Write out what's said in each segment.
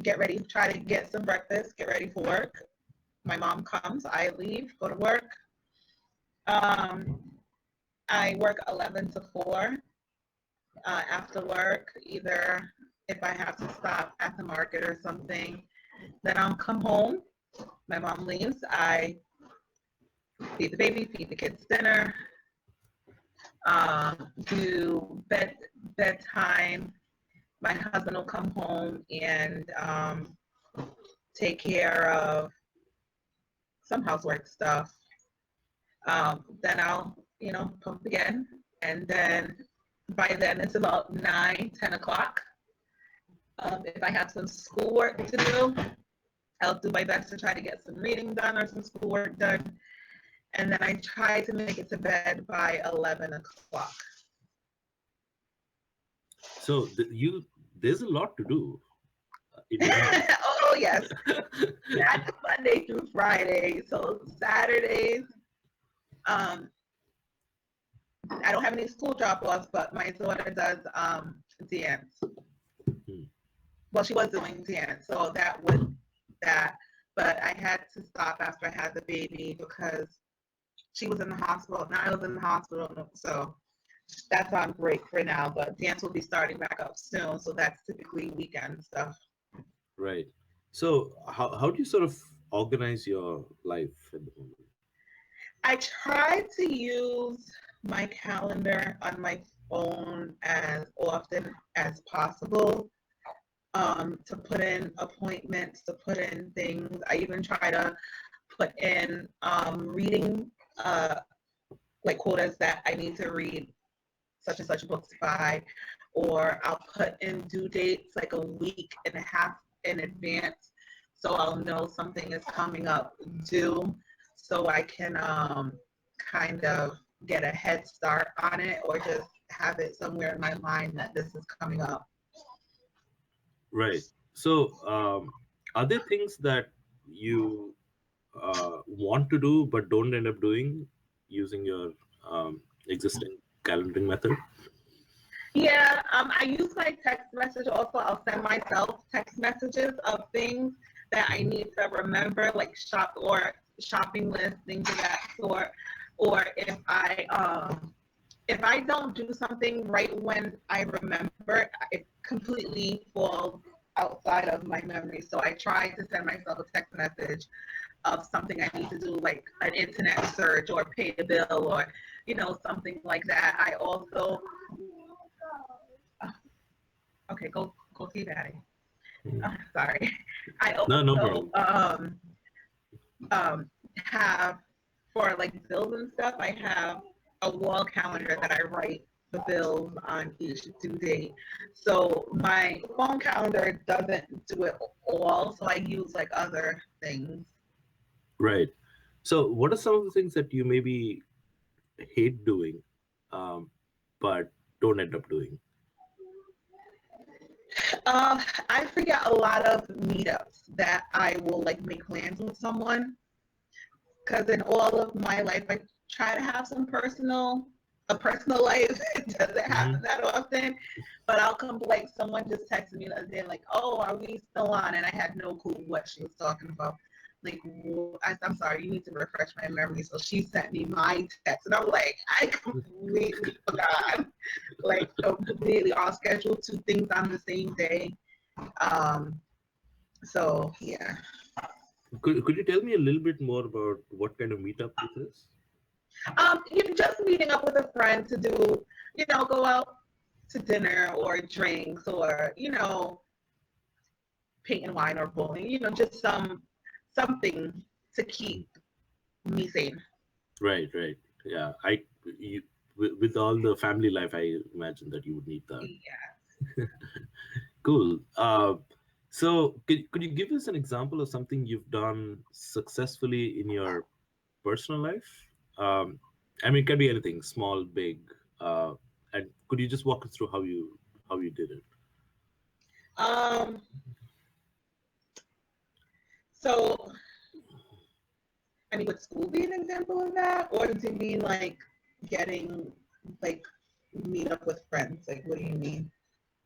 Get ready, try to get some breakfast, get ready for work. My mom comes, I leave, go to work. I work 11 to 4. After work, either if I have to stop at the market or something, then I'll come home. My mom leaves. I feed the baby, feed the kids dinner, do bedtime. My husband will come home and take care of some housework stuff. Then I'll, pump again. And then by then it's about 9, 10 o'clock. If I have some schoolwork to do, I'll do my best to try to get some reading done or some schoolwork done. And then I try to make it to bed by 11 o'clock. So there's a lot to do in your house. Oh, yes. That's Monday through Friday. So Saturdays, I don't have any school drop-offs, but my daughter does dance. Well, she was doing dance, so that. But I had to stop after I had the baby because she was in the hospital. Now I was in the hospital, so that's on break for now. But dance will be starting back up soon, so that's typically weekend stuff. Right. So how do you sort of organize your life at the moment? I try to use my calendar on my phone as often as possible, to put in appointments, to put in things. I even try to put in reading, like quotas that I need to read such and such books by, or I'll put in due dates like a week and a half in advance, so I'll know something is coming up due, so I can kind of get a head start on it, or just have it somewhere in my mind that this is coming up. Right. So are there things that you want to do but don't end up doing using your existing calendaring method? Yeah, I use my text message also. I'll send myself text messages of things that I Mhm. need to remember, like shopping lists, things of that sort. Or if I don't do something right when I remember, it completely falls outside of my memory. So I try to send myself a text message of something I need to do, like an internet search or pay a bill, or something like that. I also okay, go see daddy. Sorry. I No, no also problem. have, for like bills and stuff, I have a wall calendar that I write the bills on each due date. So my phone calendar doesn't do it all, so I use like other things. Right. So what are some of the things that you maybe hate doing, um, but don't end up doing? I forget a lot of meetups that I will like make plans with someone, because in all of my life I try to have a personal life. It doesn't happen Hmm. that often, but I'll come like someone just texted me the other day like, "Oh, are we still on?" And I had no clue what she was talking about. Like, I'm sorry, you need to refresh my memory. So she sent me my text, and I'm like, I completely forgot. Like, completely all scheduled 2 things on the same day. Um, so yeah. Could you tell me a little bit more about what kind of meetup this is? You're just meeting up with a friend to do, go out to dinner or drinks, or, paint and wine or bowling, just something to keep me sane. Right, right. Yeah, you, with all the family life, I imagine that you would need that. Yeah. Cool. So could you give us an example of something you've done successfully in your personal life? Um, I mean, it can be anything, small, big. Uh, and could you just walk us through how you did it? Um, so, I mean, would school be an example of that? Or do you mean like getting, like, meet up with friends? Like, what do you mean?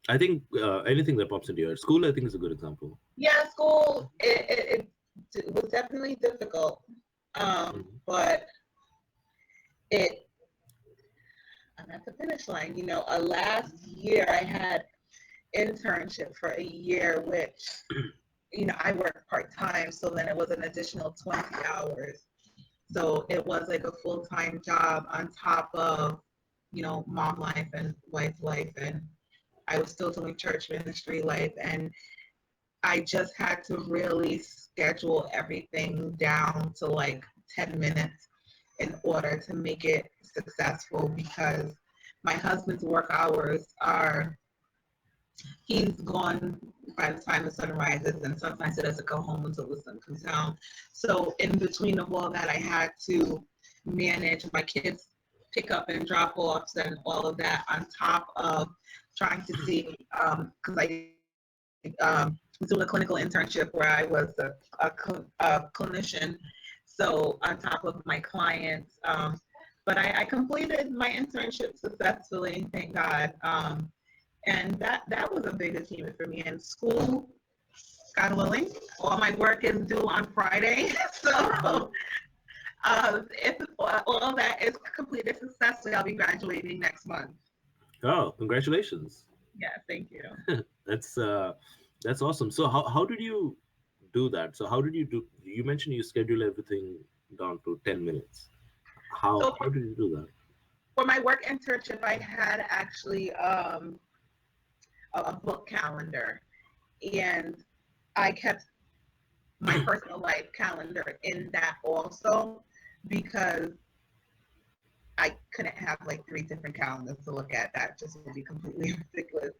I think anything that pops into your head. School, I think, is a good example. Yeah, school, it was definitely difficult. Mhm. But it, I'm at the finish line. Last year I had internship for a year, which, I worked part-time. So then it was an additional 20 hours. So it was like a full-time job on top of, mom life and wife life. And I was still doing church ministry life. And I just had to really schedule everything down to like 10 minutes in order to make it successful because my husband's work hours are, he's gone by the time the sun rises, and sometimes he doesn't go home until the sun comes down. So in between of all that, I had to manage my kids pick up and drop offs and all of that on top of trying to see, because I was doing a clinical internship where I was a clinician. So on top of my clients, but I completed my internship successfully, thank God. And that was a big achievement for me. In school, God willing, all my work is due on Friday. So if all that is completed successfully, I'll be graduating next month. Oh, congratulations! Yeah, thank you. That's uh, that's awesome. So how did you do that? So how did you do? You mentioned you schedule everything down to 10 minutes. How So how did you do that? for my work internship, I had actually a book calendar, and I kept my personal life calendar in that also because I couldn't have like three different calendars to look at. That just would be completely ridiculous.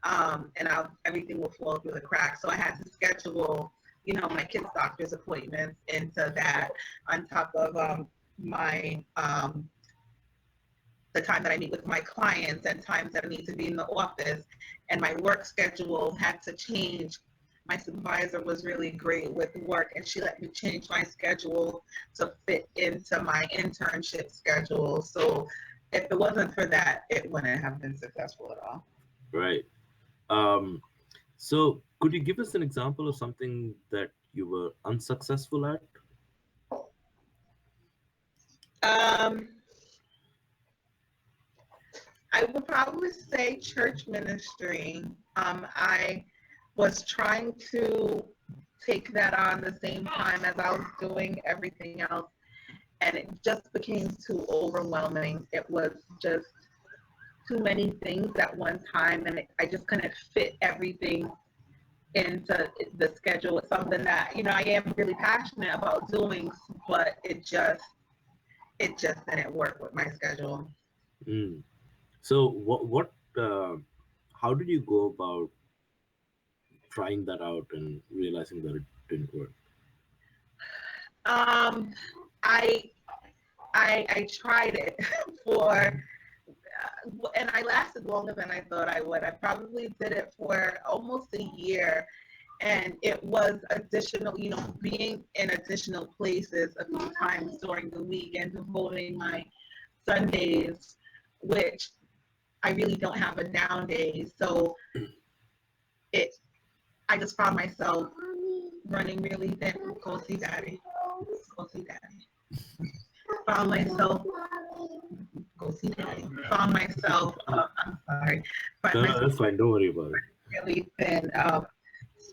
And everything will fall through the cracks. So I had to schedule, my kids' doctor's appointments into that on top of my the time that I meet with my clients and times that I need to be in the office. And my work schedule had to change. My supervisor was really great with work, and she let me change my schedule to fit into my internship schedule. So if it wasn't for that, it wouldn't have been successful at all. Right. Um, so could you give us an example of something that you were unsuccessful at? Um, I would probably say church ministry. I was trying to take that on the same time as I was doing everything else, and it just became too overwhelming. It was just too many things at one time, and I just couldn't fit everything into the schedule. It's something that I am really passionate about doing, but it just didn't work with my schedule. Mm. So how did you go about trying that out and realizing that it didn't work? Um, I I tried it for, and I lasted longer than I thought I would. I probably did it for almost a year, and it was additional, being in additional places a few times during the week and devoting my Sundays, which I really don't have a down day. So it, I just found myself running really thin. Go see daddy. Go see daddy. Found myself go see daddy. Found myself, I'm sorry, find No, no, myself that's fine. Don't worry about it. really thin.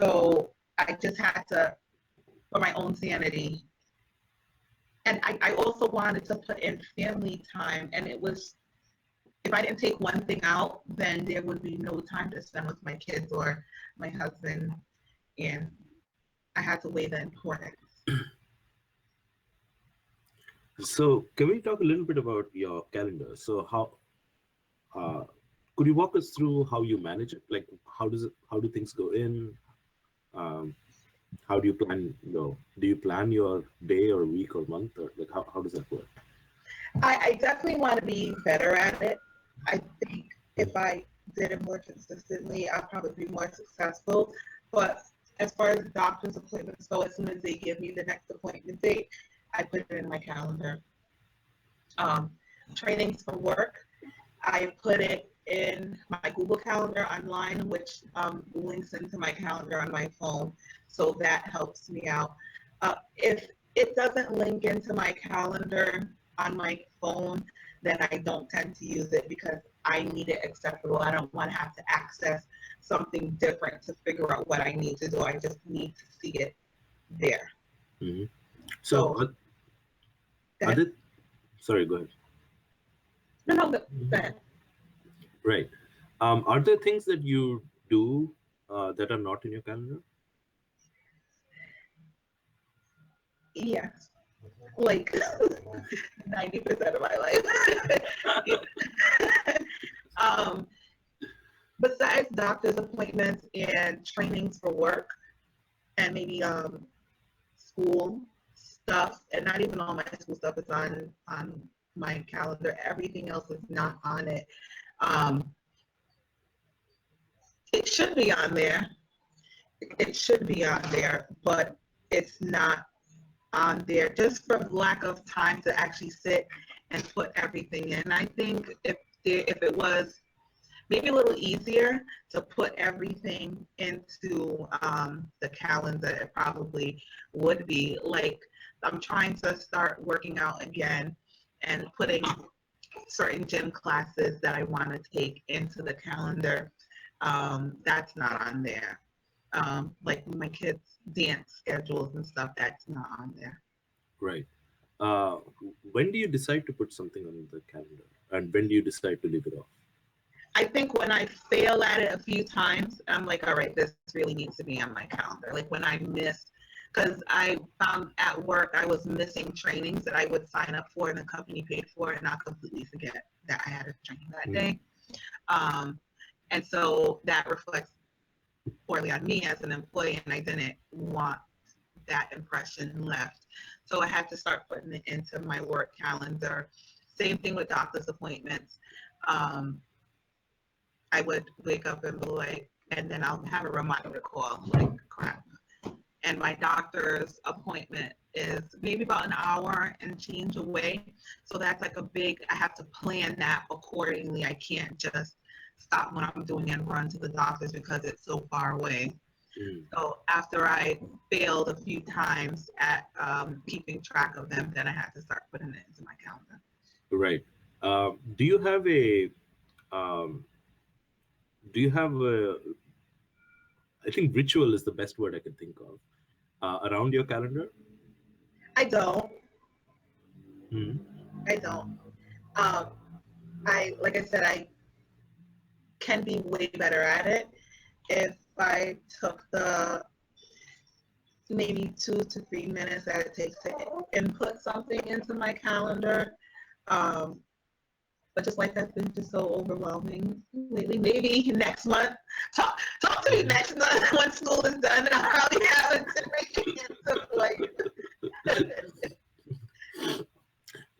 So I just had to, for my own sanity. And I also wanted to put in family time. And it was, if I didn't take one thing out, then there would be no time to spend with my kids or my husband. And I had to weigh the importance. So can we talk a little bit about your calendar? So uh, could you walk us through how you manage it? Like how do things go in? Um, how do you plan, do you plan your day or week or month, or like how does that work? I definitely want to be better at it. I think if I did it more consistently, I'd probably be more successful. But as far as doctor's appointments go, as soon as they give me the next appointment date, I put it in my calendar. Um, Trainings for work, I put it in my Google Calendar online, which links into my calendar on my phone. So that helps me out. If it doesn't link into my calendar on my phone, then I don't tend to use it because I need it accessible. I don't want to have to access something different to figure out what I need to do. I just need to see it there. Hmm. So, So are that there, sorry, go ahead. no, no, Mhm. that Right. Are there things that you do that are not in your calendar? yes, like 90% of my life. um, besides doctor's appointments and trainings for work, and maybe school stuff, and not even all my school stuff is on my calendar. Everything else is not on it. Um, it should be on there. It should be on there, but it's not on there just for lack of time to actually sit and put everything in. I think if it was maybe a little easier to put everything into the calendar, it probably would be. Like I'm trying to start working out again and putting certain gym classes that I want to take into the calendar. That's not on there. Like my kids' dance schedules and stuff, that's not on there. Right. Uh, when do you decide to put something on the calendar, and when do you decide to leave it off? I think when I fail at it a few times, I'm like, all right, this really needs to be on my calendar. Like when I missed, because I found at work I was missing trainings that I would sign up for and the company paid for, and I'll completely forget that I had a training that Mm. day. Um, and so that reflects poorly on me as an employee, and I didn't want that impression left. So I had to start putting it into my work calendar. Same thing with doctor's appointments. Um, I would wake up and be like, and then I'll have a reminder call, like, crap. And my doctor's appointment is maybe about an hour and change away. So that's like a big, I have to plan that accordingly. I can't just stop what I'm doing and run to the doctor's because it's so far away. Mm. So after I failed a few times at keeping track of them, then I had to start putting it into my calendar. Right. Do you have a um, do you have a, I think ritual is the best word I can think of, around your calendar? I don't. Mm. I don't. Um, I like I said, I can be way better at it if I took the maybe 2 to 3 minutes that it takes to input something into my calendar. Um, but just like that's been just so overwhelming lately. Maybe next month, talk to me Mhm. next month when school is done. I'll probably have it to make it into like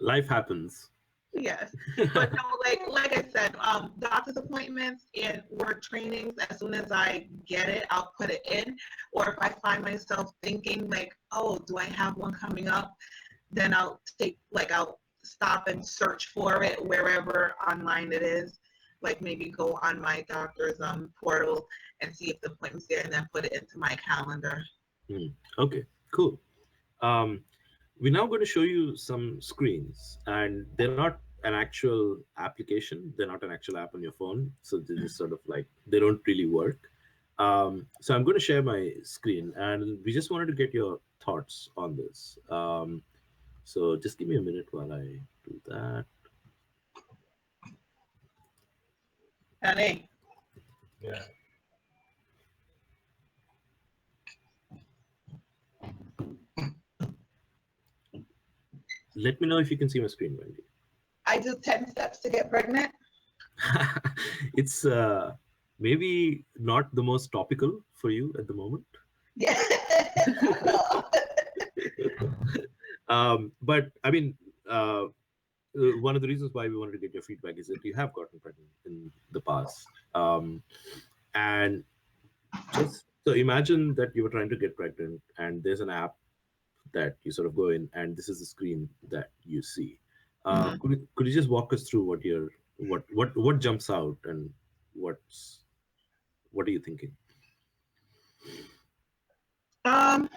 Life happens. yes. But no, like I said, doctor's appointments and work trainings, as soon as I get it, I'll put it in. Or if I find myself thinking like, oh, do I have one coming up? Then I'll stop and search for it wherever online it is. Like maybe go on my doctor's portal and see if the appointment's there and then put it into my calendar. Mm. Okay, cool. Um, we're now going to show you some screens, and they're not an actual application. They're not an actual app on your phone, so they're just sort of like they don't really work. So I'm going to share my screen, and we just wanted to get your thoughts on this. So just give me a minute while I do that. Honey, Let me know if you can see my screen, Wendy. I do 10 steps to get pregnant. It's maybe not the most topical for you at the moment. Yeah. But I mean, one of the reasons why we wanted to get your feedback is that you have gotten pregnant in the past. And just so imagine that you were trying to get pregnant and there's an app that you sort of go in and this is the screen that you see. Mhm. Could you just walk us through What jumps out, and what's what are you thinking? Um,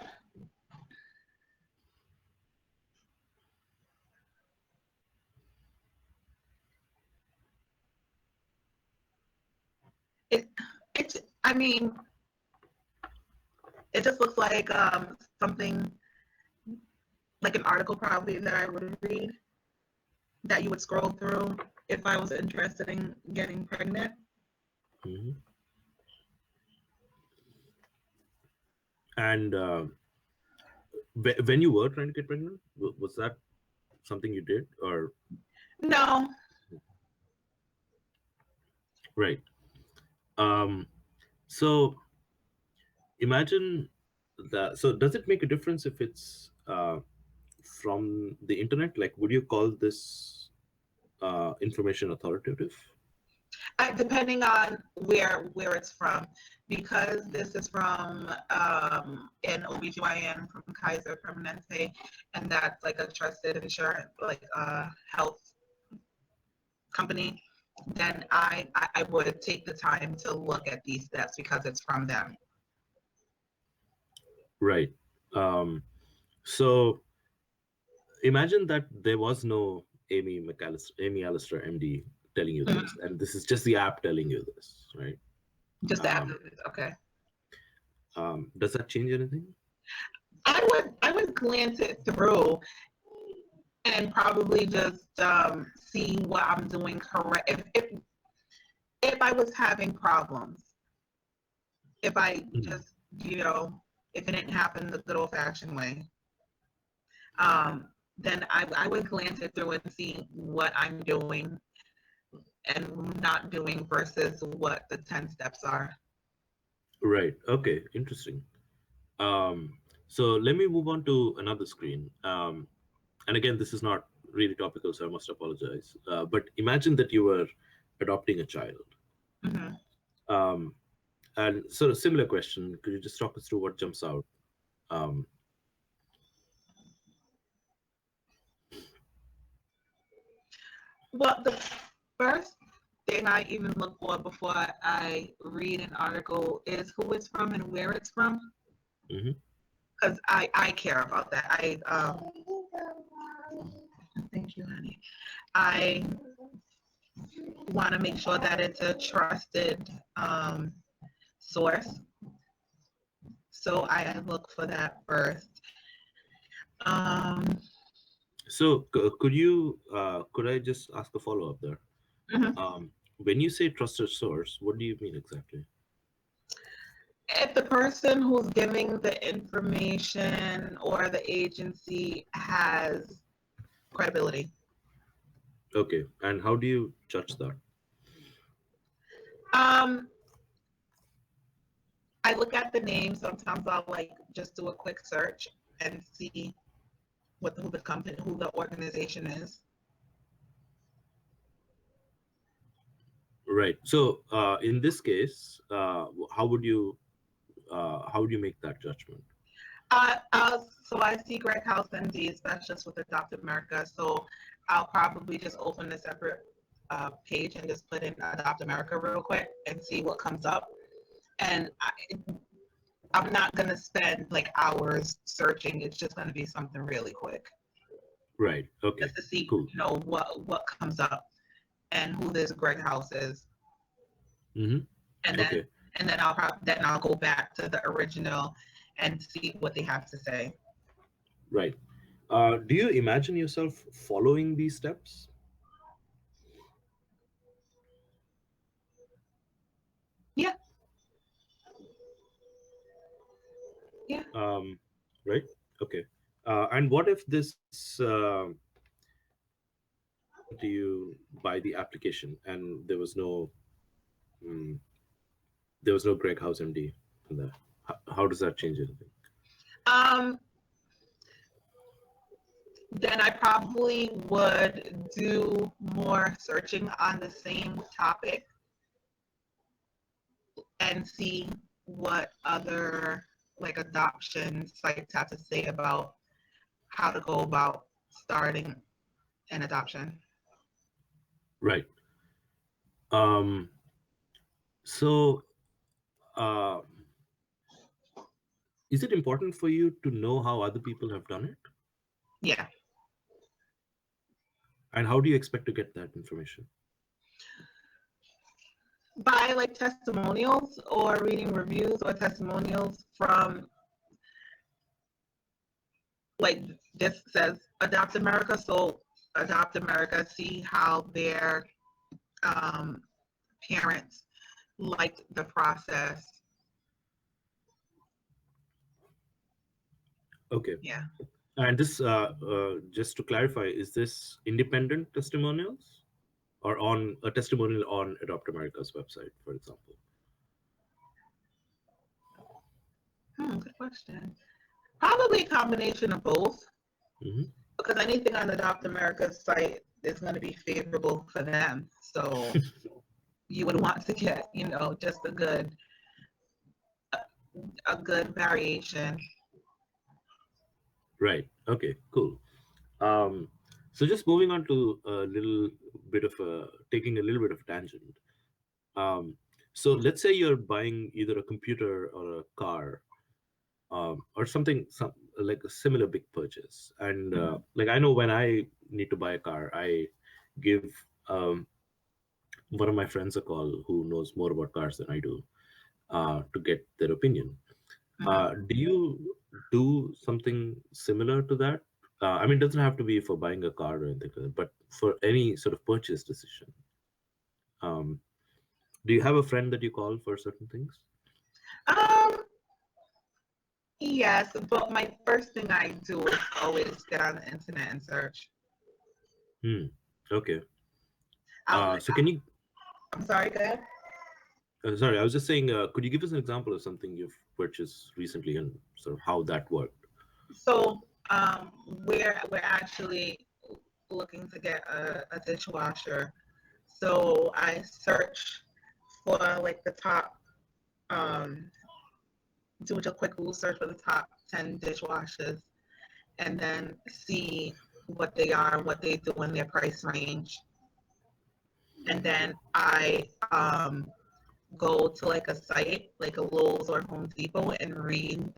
it, it, I mean, it just looks like something like an article probably that I would read that you would scroll through if I was interested in getting pregnant. Hmm. And when you were trying to get pregnant, was that something you did, or No, right? Um, so imagine that. So does it make a difference if it's from the internet? Like, would you call this information authoritative? depending on where it's from, because this is from an OBGYN from Kaiser Permanente, and that's like a trusted insurance, like health company, then I would take the time to look at these steps because it's from them. Right. Um, so imagine that there was no Amy Allister, MD, telling you this, Mhm. and this is just the app telling you this, right? Just the app. Um, Okay. does that change anything? I would glance it through and probably just see what I'm doing correct. If I was having problems, if I Mm. just, you know, if it didn't happen the good old fashioned way, um, then I would glance it through and see what I'm doing and not doing versus what the 10 steps are. Right. Okay. Interesting. Um, so let me move on to another screen. And again, this is not really topical, so I must apologize. But imagine that you were adopting a child. Mm-hmm. Um, and sort of similar question. Could you just talk us through what jumps out? Um, Well, the first thing I even look for before I read an article is who it's from and where it's from, mhm. because I care about that. Thank you, honey. I want to make sure that it's a trusted source, so I look for that first. Um, So could I just ask a follow up there? mhm. When you say trusted source, what do you mean exactly? If the person who's giving the information or the agency has credibility. Okay, and how do you judge that? Um, I look at the name. Sometimes I'll like just do a quick search and see who the company, who the organization is. Right. So in this case, how would you make that judgment? So I see Greg House MD, specialist with Adopt America. So I'll probably just open a separate page and just put in Adopt America real quick and see what comes up. And I'm not gonna spend like hours searching. It's just gonna be something really quick, Right. Okay. just to see, Cool. what comes up and who this Greg House is, Mm-hmm. and then Okay. I'll go back to the original and see what they have to say. Right. Do you imagine yourself following these steps? Yeah, yeah. Um, right. Okay. And what if this came to you by the application and mm, there was no Greg House MD in there? How does that change anything? Um, then I probably would do more searching on the same topic and see what other like adoption sites have to say about how to go about starting an adoption. Right. Um, so, uh, is it important for you to know how other people have done it? Yeah. And how do you expect to get that information? By like testimonials or reading reviews or testimonials from like this says Adopt America. So Adopt America, see how their um, parents liked the process. Okay. Yeah. And this, just to clarify, is this independent testimonials or on a testimonial on Adopt America's website, for example? Good question. Probably a combination of both, Hmm. because anything on Adopt America's site is going to be favorable for them. So you would want to get, just a good variation. Right. Okay. Cool. Um, so just moving on to a little bit of a taking a little bit of tangent. Um, so let's say you're buying either a computer or a car, or something, like a similar big purchase. And like I know when I need to buy a car, I give um, one of my friends a call who knows more about cars than I do, to get their opinion. Mhm. Do you do something similar to that? I mean, it doesn't have to be for buying a car or anything like that, but for any sort of purchase decision. Um, do you have a friend that you call for certain things? Um, yes, but my first thing I do is always get on the internet and search. Hmm. Okay. I'll, So can you? I'm sorry, go ahead. Sorry, I was just saying. Could you give us an example of something you've purchased recently and sort of how that worked? So, we're actually looking to get a dishwasher. So I search for like the top, um, do a quick Google search for the top 10 dishwashers and then see what they are, what they do in their price range. And then I go to like a site like a Lowe's or Home Depot and read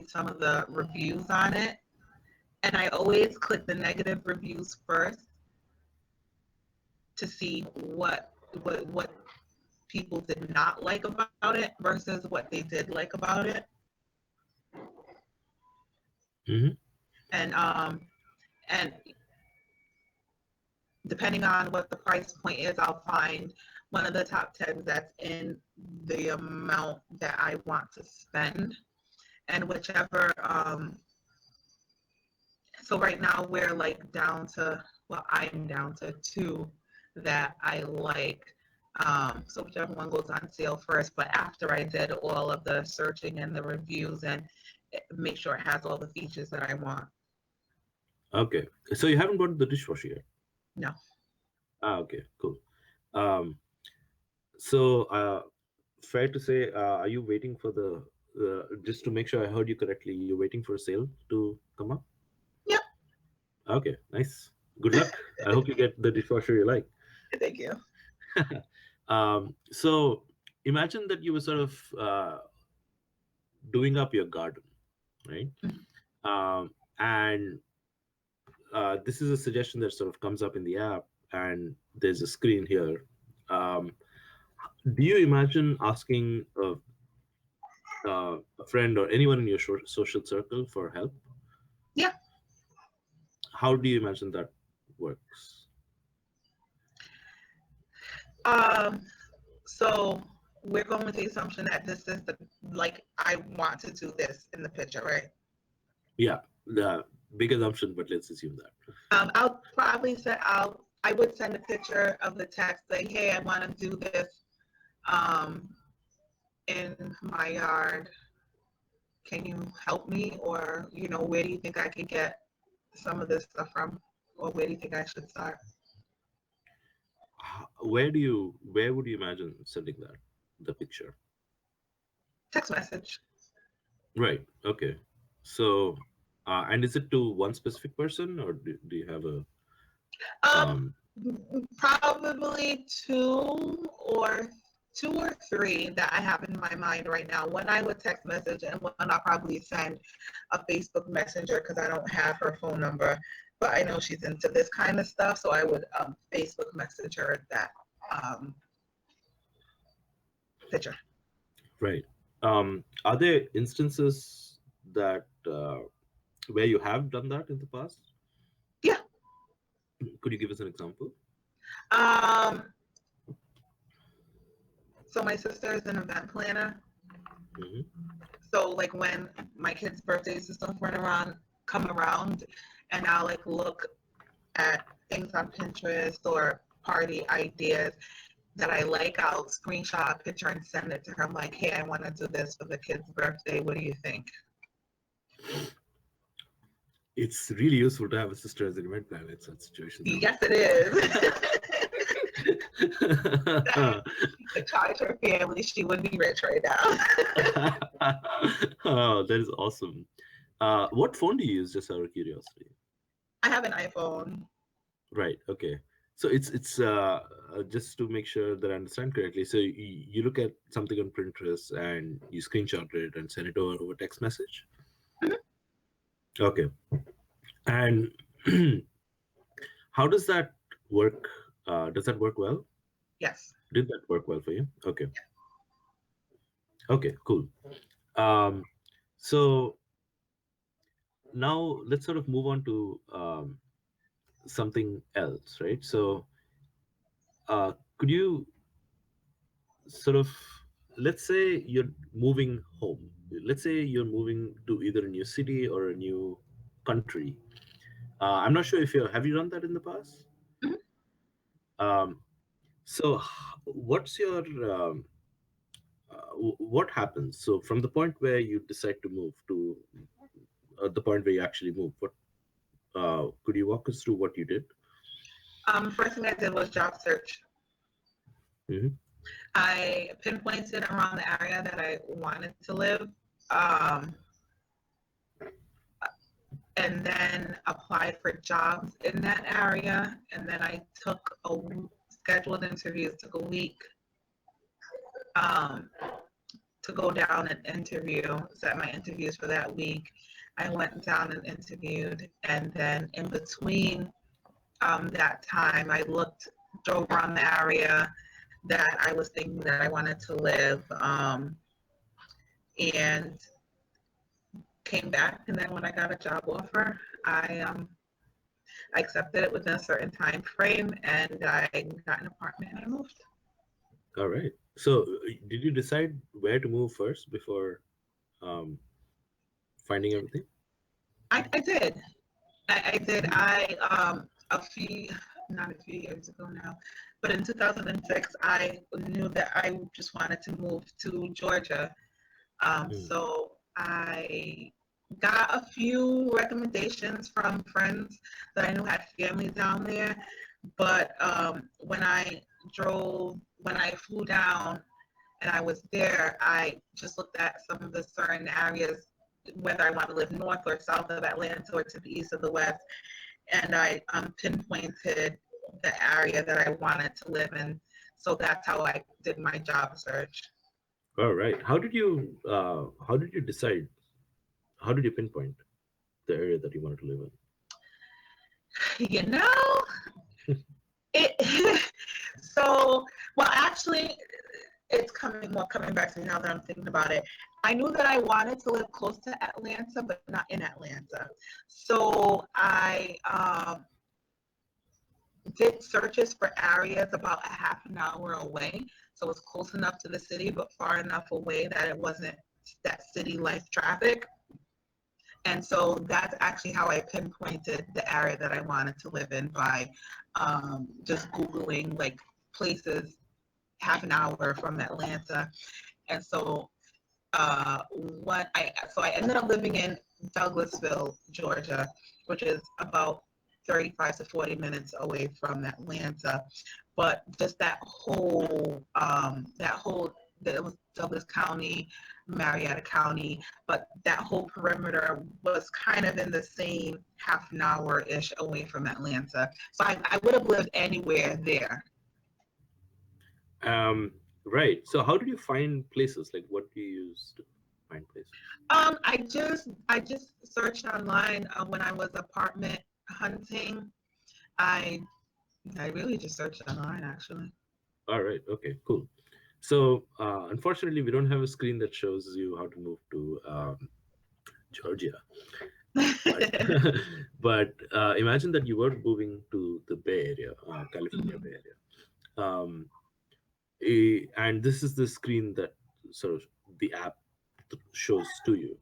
some of the reviews on it. And I always click the negative reviews first to see what people did not like about it versus what they did like about it. Hmm. And and depending on what the price point is, I'll find one of the top 10 that's in the amount that I want to spend. And whichever, so right now we're like down to, well, I'm down to two that I like. So whichever one goes on sale first, but after I did all of the searching and the reviews and make sure it has all the features that I want. Okay. So you haven't bought the dishwasher yet? No. Ah, okay, cool. Um, so fair to say, are you waiting for the? Just to make sure I heard you correctly, you're waiting for a sale to come up? Yep. Okay, nice. Good luck. I hope you get the dishwasher you like. Thank you. So imagine that you were sort of doing up your garden, right? And this is a suggestion that sort of comes up in the app, and there's a screen here. Um, do you imagine asking a friend or anyone in your social circle for help? Yeah. How do you imagine that works? Um, so we're going with the assumption that this is the like I want to do this in the picture, right? Yeah, the big assumption, but let's assume that. I'll probably say I would send a picture of the text saying, "Hey, I want to do this um, in my yard. Can you help me? Or where do you think I could get some of this stuff from? Or where do you think I should start?" Where would you imagine sending that, the picture? Text message. Right. Okay. So, and is it to one specific person, or do you have a Um, um? Probably two or three that I have in my mind right now. One I would text message, and one I'll probably send a Facebook Messenger because I don't have her phone number, but I know she's into this kind of stuff, so I would Facebook message her that um, picture. Right. Are there instances that where you have done that in the past? Yeah. Could you give us an example? Um, so my sister is an event planner. Hmm. So like when my kids' birthdays and stuff come around, and I'll like look at things on Pinterest or party ideas that I like, I'll screenshot a picture and send it to her. I'm like, hey, I want to do this for the kid's birthday. What do you think? It's really useful to have a sister as an event planner in such situations, I would Yes, it is. say. She could charge her family. She would be rich right now. Oh, that is awesome. What phone do you use, just out of curiosity? I have an iPhone. Right. Okay. So it's just to make sure that I understand correctly. So you look at something on Pinterest and you screenshot it and send it over text message. Mhm. Okay. And how does that work? Does that work well? Yes. Did that work well for you? Okay. Okay. Cool. Um, so now let's sort of move on to something else, right? So could you sort of, let's say you're moving home, let's say you're moving to either a new city or a new country. I'm not sure if you have you done that in the past. Mhm. um, so what's your what happens, so from the point where you decide to move to the point where you actually move, what could you walk us through what you did? First thing I did was job search. Hmm. I pinpointed around the area that I wanted to live, um, and then applied for jobs in that area. And then I took scheduled interviews, took a week um, to go down and interview, set my interviews for that week. I went down and interviewed, and then in between that time, I drove around the area that I was thinking that I wanted to live, and came back. And then when I got a job offer, I accepted it within a certain time frame, and I got an apartment and I moved. All right, so did you decide where to move first before um, finding everything? I did. I did. A few, not a few years ago now, but in 2006, I knew that I just wanted to move to Georgia. Mm. So I got a few recommendations from friends that I knew had family down there. But when I flew down and I was there, I just looked at some of the certain areas, whether I want to live north or south of Atlanta or to the east or the west, and I pinpointed the area that I wanted to live in. So that's how I did my job search. All right. How did you decide? How did you pinpoint the area that you wanted to live You know, it. So, well, actually, it's coming back to me now that I'm thinking about it. I knew that I wanted to live close to Atlanta, but not in Atlanta. So I did searches for areas about a half an hour away. So it was close enough to the city, but far enough away that it wasn't that city life traffic. And so that's actually how I pinpointed the area that I wanted to live in by just Googling like places half an hour from Atlanta. And so I ended up living in Douglasville, Georgia, which is about 35 to 40 minutes away from Atlanta. But just that whole it was Douglas County, Marietta County, but that whole perimeter was kind of in the same half an hour-ish away from Atlanta. So I would have lived anywhere there. Um, right. So how did you find places? Like, what do you use to find places? I just searched online when I was apartment hunting. I I really just searched online actually. All right. Okay. Cool. So unfortunately, we don't have a screen that shows you how to move to Georgia. But but imagine that you were moving to the Bay Area, California Bay Mhm. Area. And this is the screen that sort of the app shows to you.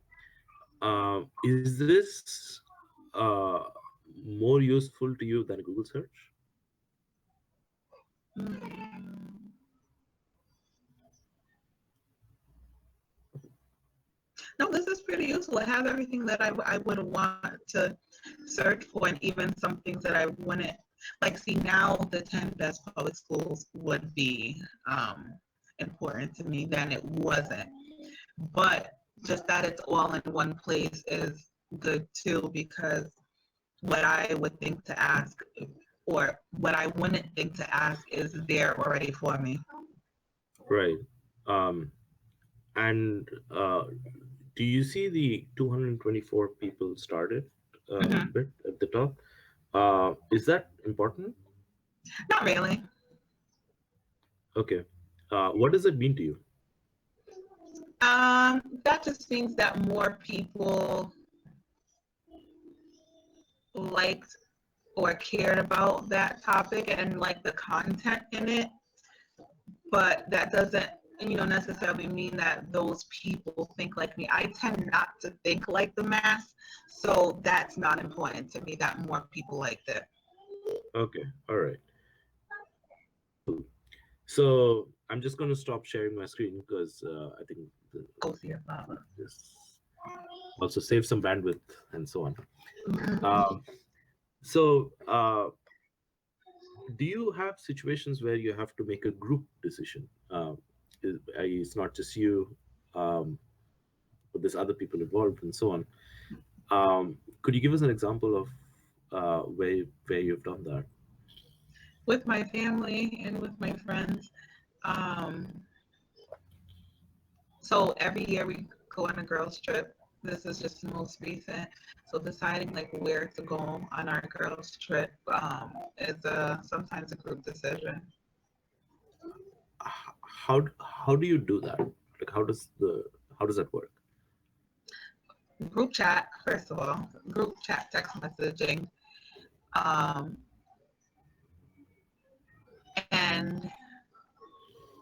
Is this more useful to you than a Google search? Mm. No, this is pretty useful. It has everything that I would want to search for, and even some things that I wouldn't like. See, now the 10 best public schools would be important to me. Then it wasn't. But just that it's all in one place is good too, because what I would think to ask or what I wouldn't think to ask is there already for me. Right. Um, and do you see the 224 people started Mhm. bit at the top? Is that important? Not really. Okay. What does it mean to you? That just means that more people liked or cared about that topic and like the content in it, but that doesn't necessarily mean that those people think like me. I tend not to think like the mass, so that's not important to me that more people liked it. Okay. All right. Cool. So I'm just going to stop sharing my screen because I think Go see your father. this also save some bandwidth and so on. Mhm. Um, so do you have situations where you have to make a group decision? It's not just you, but there's other people involved and so on. Could you give us an example of where you've done that? With my family and with my friends. Um, so every year we go on a girls trip. This is just the most recent. So deciding like where to go on our girls trip is sometimes a group decision. How do you do that? Like how does that work? Group chat, first of all, group chat, text messaging, um, and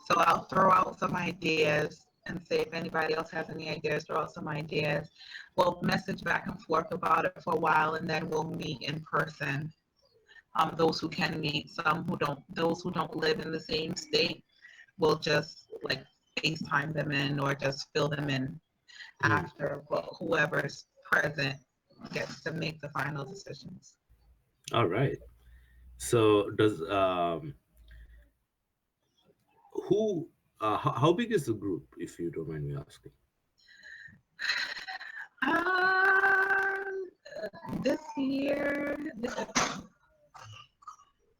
so I'll throw out some ideas and say if anybody else has any ideas, throw out some ideas. We'll message back and forth about it for a while, and then we'll meet in person. Those who can meet, those who don't live in the same state, we'll just like FaceTime them in or just fill them in Hmm. after. But whoever's present gets to make the final decisions. All right. So does who how big is the group, if you don't mind me asking? Um, this year,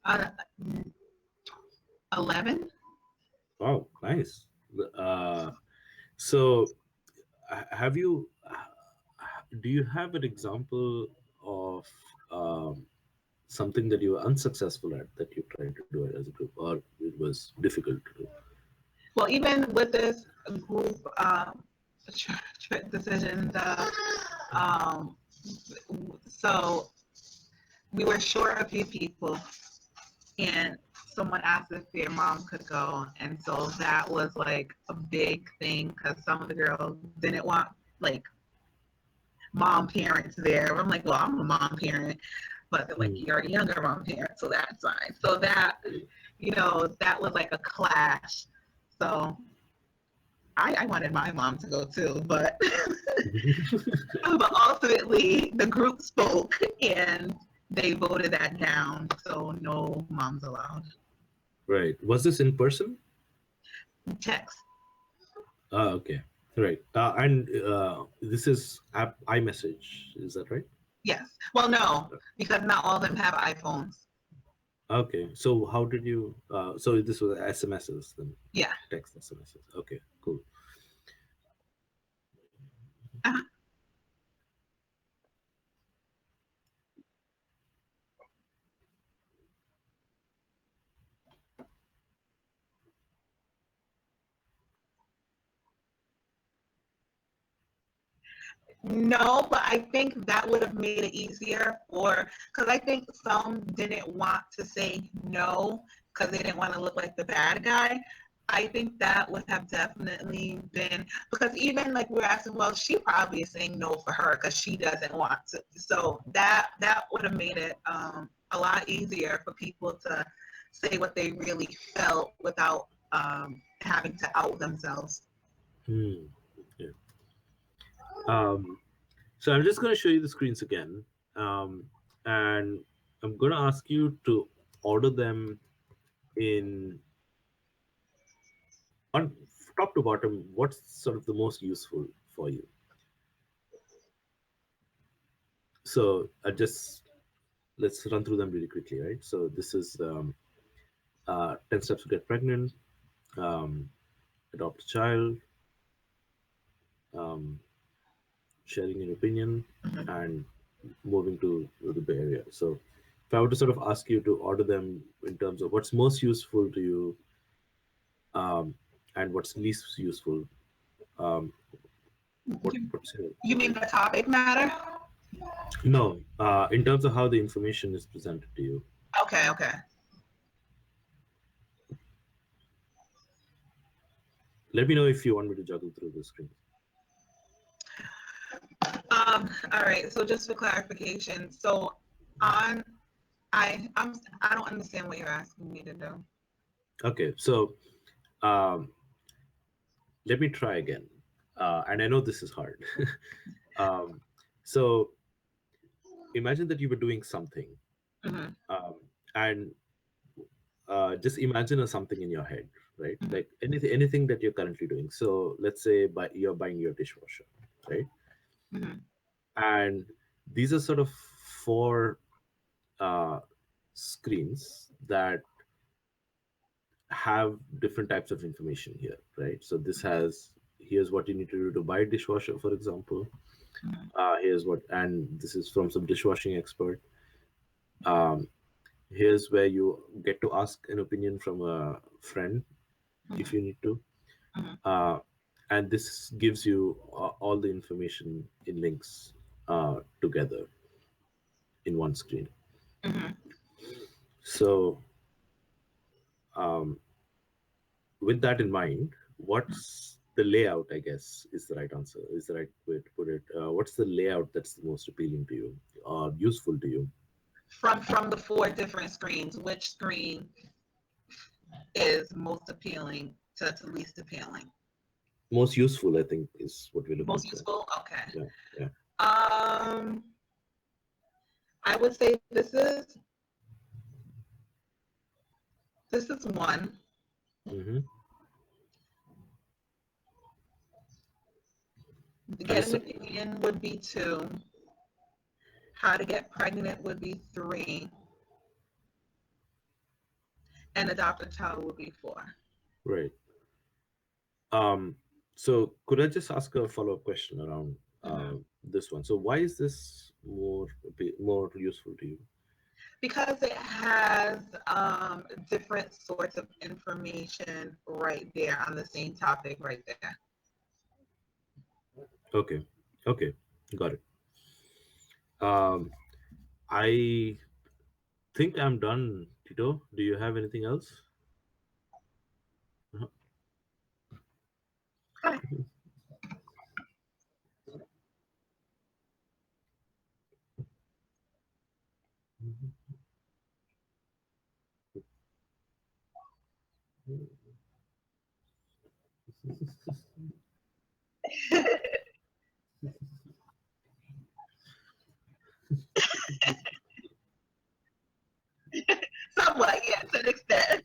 uh, 11. Oh, nice. Uh, so have you do you have an example of something that you were unsuccessful at that you tried to do it as a group, or it was difficult to do? Well, even with this group decision, um, so we were short a few people, and someone asked if their mom could go, and so that was like a big thing because some of the girls didn't want like mom parents there. I'm like, well, I'm a mom parent, but they're like, Mm. you're a younger mom parent, so that's fine. So that was like a clash. So I wanted my mom to go too, but but ultimately the group spoke and they voted that down. So no moms allowed. Right. Was this in person? Text. Okay. Right. And this is app iMessage. Is that right? Yes. Well, no, because not all of them have iPhones. Okay. So how did you? So this was SMSs then, Yeah. text SMSs. Okay. Cool. Uh-huh. No, but I think that would have made it easier for, because I think some didn't want to say no because they didn't want to look like the bad guy. I think that would have definitely been, because even like we're asking, well, she probably is saying no for her because she doesn't want to. So that would have made it a lot easier for people to say what they really felt without having to out themselves. Hmm. Yeah. Um, so I'm just going to show you the screens again, um, and I'm going to ask you to order them in on top to bottom. What's sort of the most useful for you? So I just let's run through them really quickly, right? So this is 10 steps to get pregnant, um, adopt a child, um, sharing an opinion, Mhm. and moving to the Bay Area. So if I were to sort of ask you to order them in terms of what's most useful to you, um, and what's least useful, um, You, what's your you mean the topic matter? no, in terms of how the information is presented to you. Okay, okay. Let me know if you want me to juggle through the screens. All right. So just for clarification, so on I don't understand what you're asking me to do. Okay, so um, let me try again. And I know this is hard. um, so imagine that you were doing something, Hmm. um, and just imagine a something in your head, right? Like anything that you're currently doing. So let's say you're buying your dishwasher, right? Hmm. And these are sort of four uh, screens that have different types of information here, right? So this has here's what you need to do to buy a dishwasher, for example. Here's what, and this is from some dishwashing expert. Um, Here's where you get to ask an opinion from a friend if you need to. Hmm. Uh, and this gives you all the information in links together in one screen. Hmm. So, um, with that in mind, what's the layout? I guess is the right answer. Is the right way to put it. What's the layout that's the most appealing to you or useful to you? From the four different screens, which screen is most appealing to least appealing? Most useful, I think, is what we're looking Most for. useful? Okay. Yeah, yeah. Um, I would say this is one. Mm-hmm. Get an opinion would be two. How to get pregnant would be three, and adopt a child would be four. Right. Um, so could I just ask a follow-up question around Mhm. this one? So why is this more useful to you? Because it has different sorts of information right there on the same topic right there. Okay. Okay. Got it. Um, I think I'm done, Tito. Do you have anything else? Uh-huh. Okay. Somewhat, yeah, to an extent.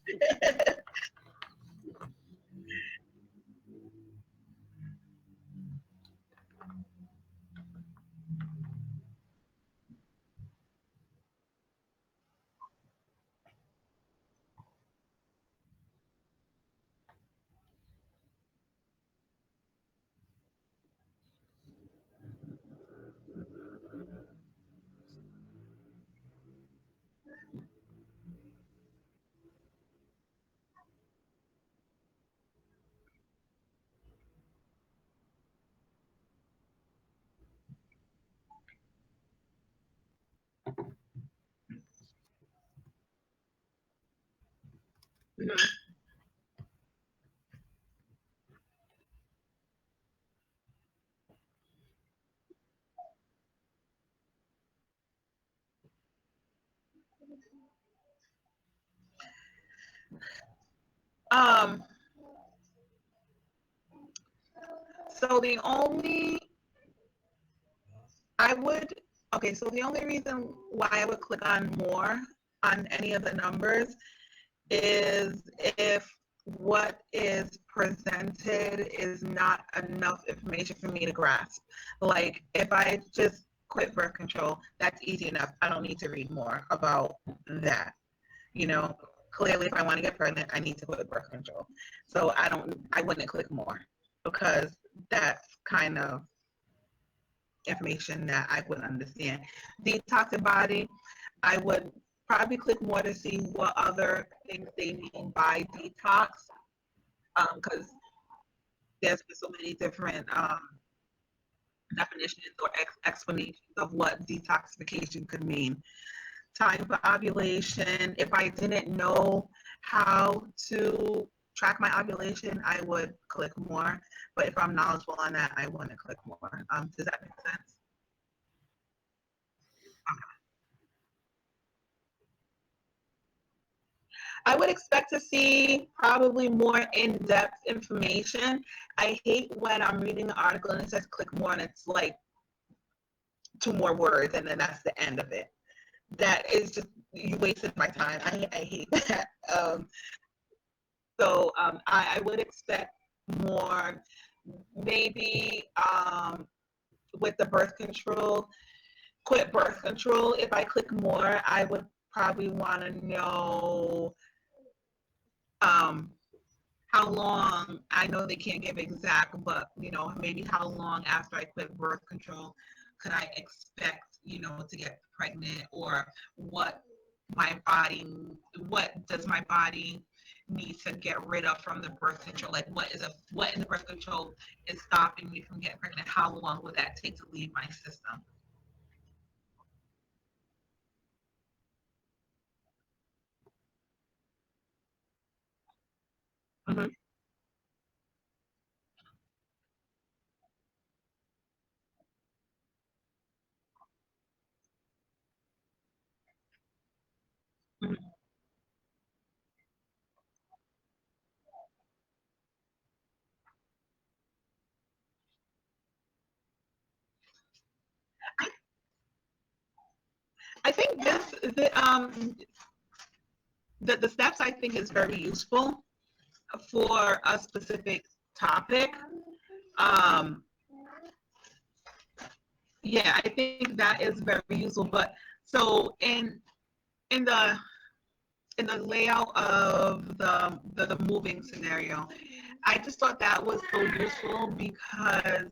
Mhm. Um, so the only I would okay, so the only reason why I would click on more on any of the numbers is if what is presented is not enough information for me to grasp. Like if I just quit birth control, that's easy enough. I don't need to read more about that. You know, clearly if I want to get pregnant, I need to quit birth control. So I wouldn't click more because that's kind of information that I would understand. Detox your body, I would probably click more to see what other things they mean by detox, because there's been so many different definitions or explanations of what detoxification could mean. Time for ovulation. If I didn't know how to track my ovulation, I would click more. But if I'm knowledgeable on that, I wouldn't click more. Does that make sense? I would expect to see probably more in-depth information. I hate when I'm reading an article and it says click more and it's like two more words and then that's the end of it. That is just you wasted my time. I hate that. I would expect more, maybe with the birth control, quit birth control. If I click more, I would probably want to know um, how long. I know they can't give exact, but maybe how long after I quit birth control could I expect, to get pregnant, or what my body, what does my body need to get rid of from the birth control? Like what in the birth control is stopping me from getting pregnant? How long would that take to leave my system? Mhm, mhm. I think the steps I think is very useful for a specific topic. Um, yeah, I think that is very useful. But so in the in the layout of the moving scenario, I just thought that was so useful because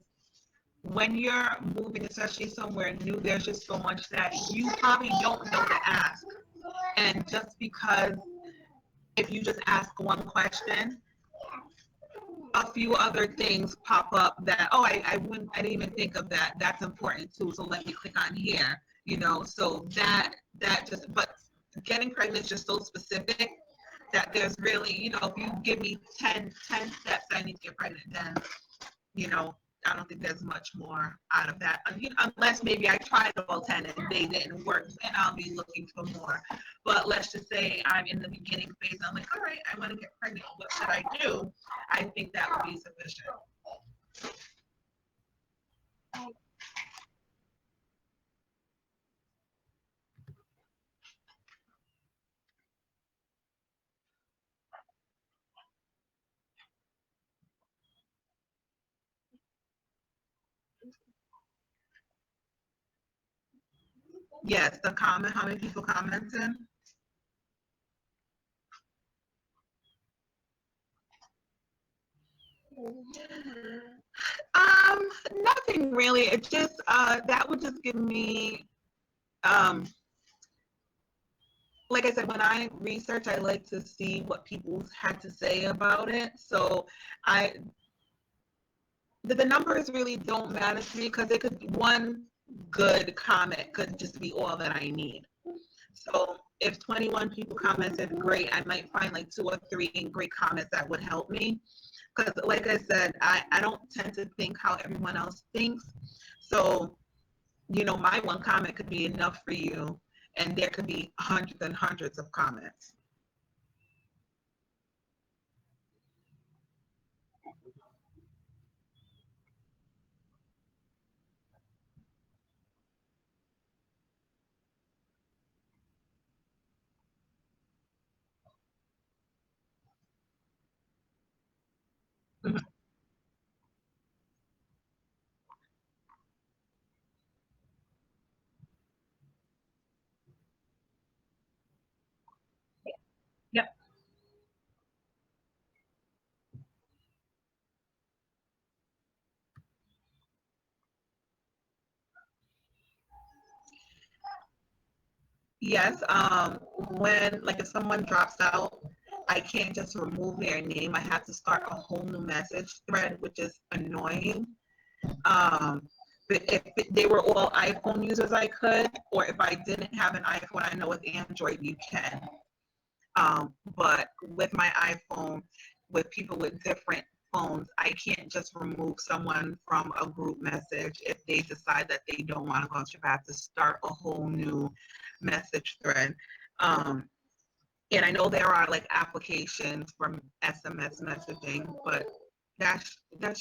when you're moving, especially somewhere new, there's just so much that you probably don't know to ask. And just because if you just ask one question, a few other things pop up that, oh, I didn't even think of that. That's important too. So let me click on here. So that just, but getting pregnant is just so specific that there's really, if you give me 10 steps I need to get pregnant, then you know, I don't think there's much more out of that. Unless maybe I tried all 10 and they didn't work, and I'll be looking for more. But let's just say I'm in the beginning phase. I'm like, all right, I want to get pregnant. What should I do? I think that would be sufficient. Yes, the comment, how many people commented? Nothing really. It just that would just give me um like I said, when I research, I like to see what people had to say about it. So I the numbers really don't matter to me because it could one good comment could just be all that I need. So if 21 people commented, great. I might find like two or three great comments that would help me. Because like I said, I don't tend to think how everyone else thinks. So, my one comment could be enough for you, and there could be hundreds and hundreds of comments. Yep. Yes. When like if someone drops out, I can't just remove their name. I have to start a whole new message thread, which is annoying. Um, but if they were all iPhone users, I could, or if I didn't have an iPhone, I know with Android you can. But with my iPhone, with people with different phones, I can't just remove someone from a group message if they decide that they don't want to go on trip. I have to start a whole new message thread. Um, and I know there are like applications from SMS messaging, but that's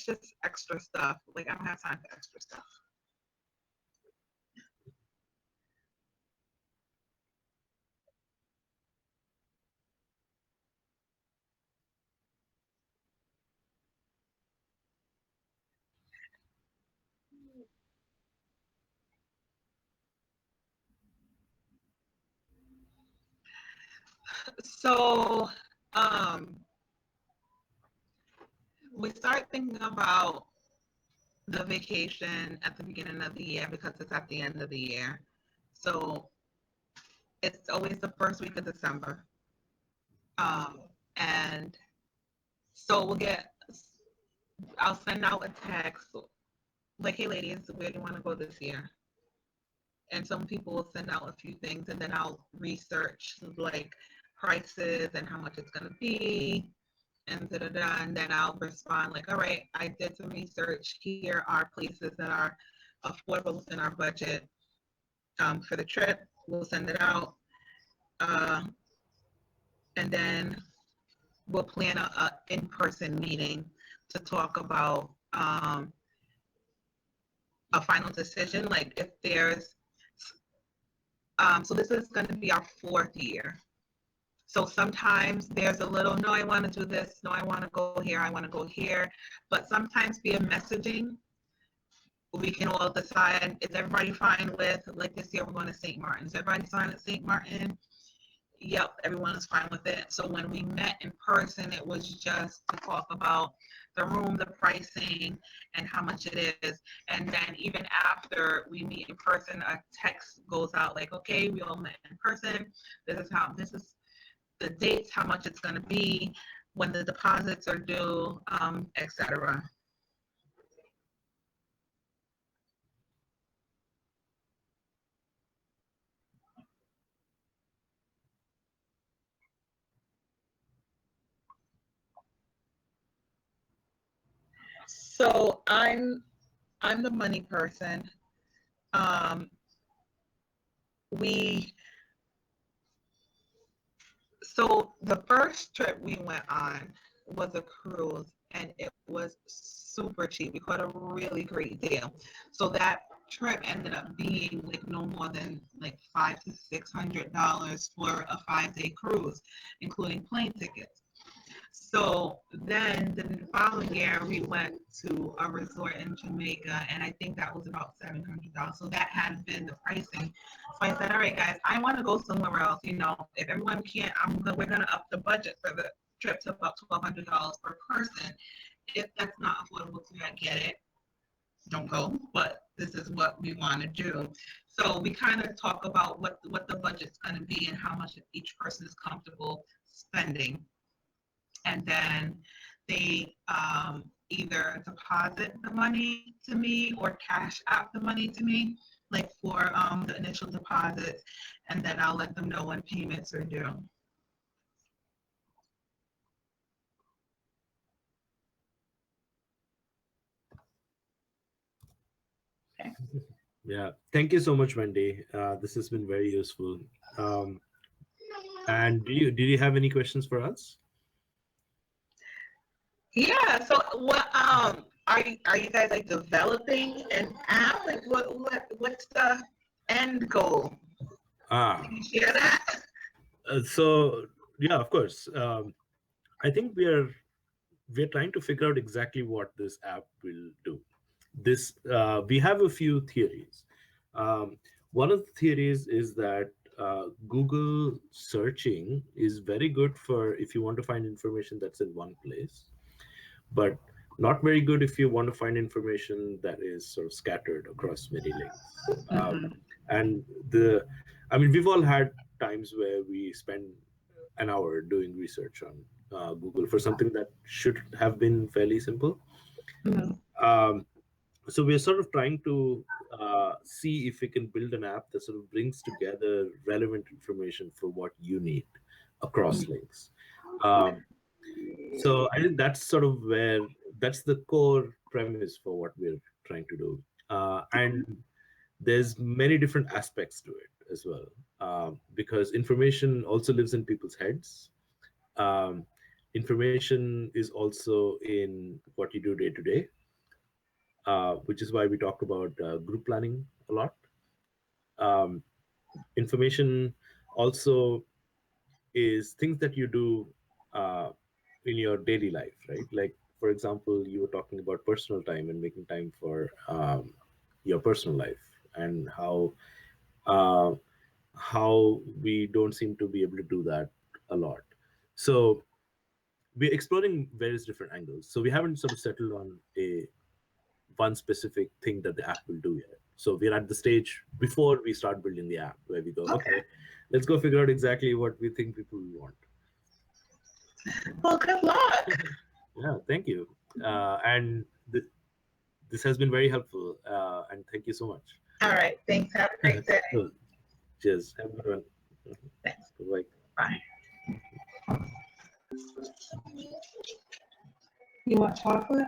just extra stuff. Like I don't have time for extra stuff. So um, we start thinking about the vacation at the beginning of the year because it's at the end of the year. So it's always the first week of December. Um, and so I'll send out a text like, hey ladies, where do you want to go this year? And some people will send out a few things and then I'll research like prices and how much it's going to be and da da da. And then I'll respond like, all right, I did some research. Here are places that are affordable within our budget for the trip. We'll send it out. Uh, and then we'll plan a in-person meeting to talk about a final decision. Like if there's, so this is going to be our fourth year. So sometimes there's a little, no, I want to do this. No, I want to go here. I want to go here. But sometimes via messaging, we can all decide, is everybody fine with, like this year, we're going to St. Martin. Is everybody fine at St. Martin? Yep, everyone is fine with it. So when we met in person, it was just to talk about the room, the pricing, and how much it is. And then even after we meet in person, a text goes out like, okay, we all met in person. This is the dates, how much it's going to be, when the deposits are due, etc. So I'm the money person. Um, we So the first trip we went on was a cruise and it was super cheap. We got a really great deal. So that trip ended up being like no more than like $500 to $600 for a 5 day cruise, including plane tickets. So then the following year, we went to a resort in Jamaica, and I think that was about $700. So that had been the pricing. So I said, all right, guys, I want to go somewhere else. If everyone can't, we're gonna up the budget for the trip to about $1,200 per person. If that's not affordable to you, I get it. Don't go, but this is what we want to do. So we kind of talk about what the budget's going to be and how much each person is comfortable spending, and then they either deposit the money to me or cash out the money to me. like for the initial deposits, and then I'll let them know when payments are due. Okay. Yeah, thank you so much, Wendy. This has been very useful. Um, and do you have any questions for us? Yeah. So what are you guys like developing an app? Like what's the end goal? Ah, Can you share that? so yeah, of course. I think we're trying to figure out exactly what this app will do. This We have a few theories. Um, One of the theories is that Google searching is very good for if you want to find information that's in one place, but not very good if you want to find information that is sort of scattered across many links. Mm-hmm. And I mean, we've all had times where we spend an hour doing research on Google for something that should have been fairly simple. Mm-hmm. Um, so we're sort of trying to see if we can build an app that sort of brings together relevant information for what you need across links. Um, so I think that's sort of that's the core premise for what we're trying to do. And there's many different aspects to it as well, because information also lives in people's heads. Um, Information is also in what you do day to day, which is why we talk about group planning a lot. Um, Information also is things that you do uh, in your daily life, right? Like, for example, you were talking about personal time and making time for your personal life, and uh, how we don't seem to be able to do that a lot. So we're exploring various different angles. So we haven't sort of settled on a one specific thing that the app will do yet. So we're at the stage before we start building the app where we go, Okay. okay, let's go figure out exactly what we think people will want. Well, good luck. Yeah, thank you. And this has been very helpful. And thank you so much. All right. Thanks. Have a great day. Cool. Cheers. Have a good one. Thanks. Bye. Bye. You want chocolate?